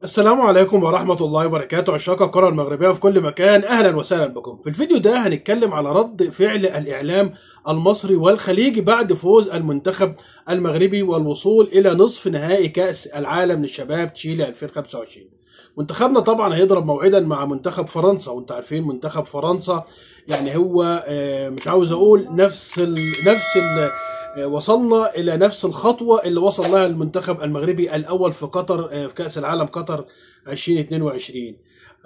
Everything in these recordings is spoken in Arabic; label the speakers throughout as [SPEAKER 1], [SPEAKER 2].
[SPEAKER 1] السلام عليكم ورحمة الله وبركاته. عشاق الكرة المغربية في كل مكان، أهلا وسهلا بكم. في الفيديو ده هنتكلم على رد فعل الإعلام المصري والخليجي بعد فوز المنتخب المغربي والوصول إلى نصف نهائي كأس العالم للشباب تشيلي 2025. منتخبنا طبعا هيضرب موعدا مع منتخب فرنسا، وانتم عارفين منتخب فرنسا يعني هو مش عاوز أقول وصلنا الى نفس الخطوه اللي وصل لها المنتخب المغربي الاول في قطر، في كاس العالم قطر 2022.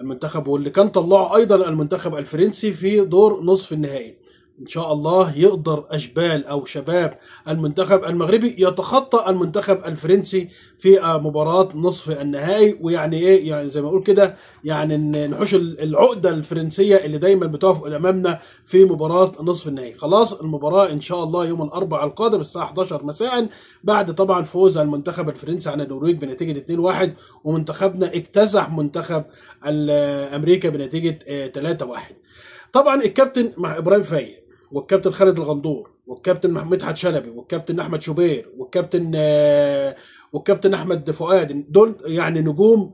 [SPEAKER 1] المنتخب واللي كان طلعه ايضا المنتخب الفرنسي في دور نصف النهائي. ان شاء الله يقدر اشبال او شباب المنتخب المغربي يتخطى المنتخب الفرنسي في مباراه نصف النهائي، ويعني ايه، يعني زي ما اقول كده، يعني نحوش العقده الفرنسيه اللي دايما بتقف امامنا في مباراه نصف النهائي. خلاص المباراه ان شاء الله يوم الاربعاء القادم الساعه 11 مساء، بعد طبعا فوز المنتخب الفرنسي على النرويج بنتيجه 2-1، ومنتخبنا اكتسح منتخب امريكا بنتيجه 3-1. طبعا الكابتن مع ابراهيم فايق، والكابتن خالد الغندور، والكابتن مدحت شلبي، والكابتن احمد شوبير، والكابتن احمد فؤاد، دول يعني نجوم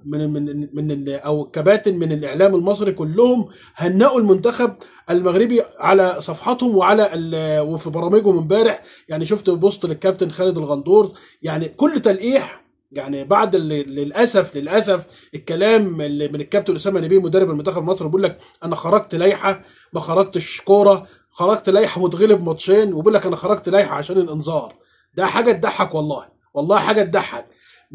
[SPEAKER 1] او كباتن من الاعلام المصري، كلهم هنأوا المنتخب المغربي على صفحاتهم وفي برامجهم امبارح. يعني شفت بوست للكابتن خالد الغندور، يعني كل تلقيح، يعني بعد للاسف الكلام اللي من الكابتن اسامه نبيه مدرب المنتخب المصري بيقول لك انا خرجت لايحه، ما خرجتش كوره، خرجت لايحه واتغلب ماتشين، وبيقول لك انا خرجت لايحه عشان الانذار. ده حاجه تضحك، والله حاجه تضحك.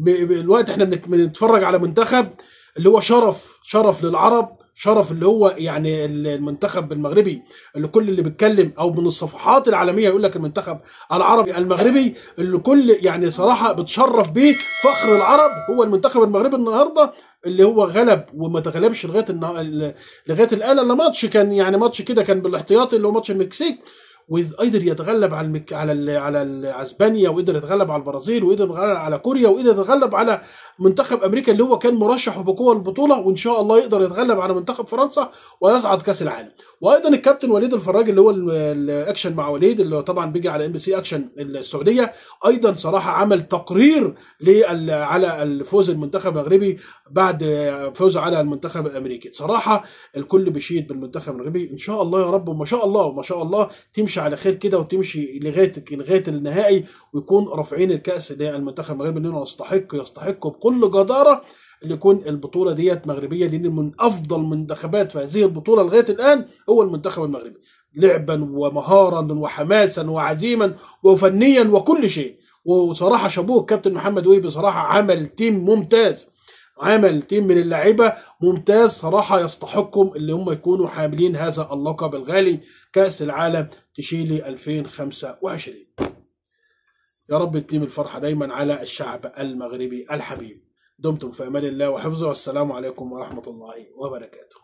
[SPEAKER 1] الوقت احنا بنتفرج على منتخب اللي هو شرف للعرب، شرف اللي هو يعني المنتخب المغربي، اللي كل اللي بيتكلم او من الصفحات العالميه يقول لك المنتخب العربي المغربي، اللي كل يعني صراحه بتشرف بيه فخر العرب هو المنتخب المغربي النهارده، اللي هو غلب وما تغلبش لغايه الان. الا ماتش كان يعني ماتش كده كان بالاحتياطي، اللي هو ماتش المكسيك، وقدر يتغلب على اسبانيا، وقدر يتغلب على البرازيل، وقدر يتغلب على كوريا، وقدر يتغلب على منتخب امريكا اللي هو كان مرشح بقوه البطوله، وان شاء الله يقدر يتغلب على منتخب فرنسا ويصعد كاس العالم. وايضا الكابتن وليد الفراج اللي هو الاكشن مع وليد، اللي هو طبعا بيجي على MBC اكشن السعوديه، ايضا صراحه عمل تقرير على الفوز المنتخب المغربي بعد فوزه على المنتخب الامريكي. صراحه الكل بيشيد بالمنتخب المغربي، ان شاء الله يا رب، وما شاء الله وما شاء الله تمشي على خير كده، وتمشي لغايه النهائي، ويكون رافعين الكاس للمنتخب المغربي، لانه يستحق بكل جداره اللي يكون البطوله ديت مغربيه، لان من افضل منتخبات في هذه البطوله لغايه الان هو المنتخب المغربي، لعبا ومهارا وحماسا وعزيما وفنيا وكل شيء. وصراحه شابوه الكابتن محمد وهبي، بصراحه عمل تيم ممتاز، عمل تيم من اللعيبه ممتاز صراحه، يستحقهم اللي هم يكونوا حاملين هذا اللقب الغالي كاس العالم تشيلي 2025. يا رب تديم الفرحه دايما على الشعب المغربي الحبيب. دمتم في امان الله وحفظه، والسلام عليكم ورحمه الله وبركاته.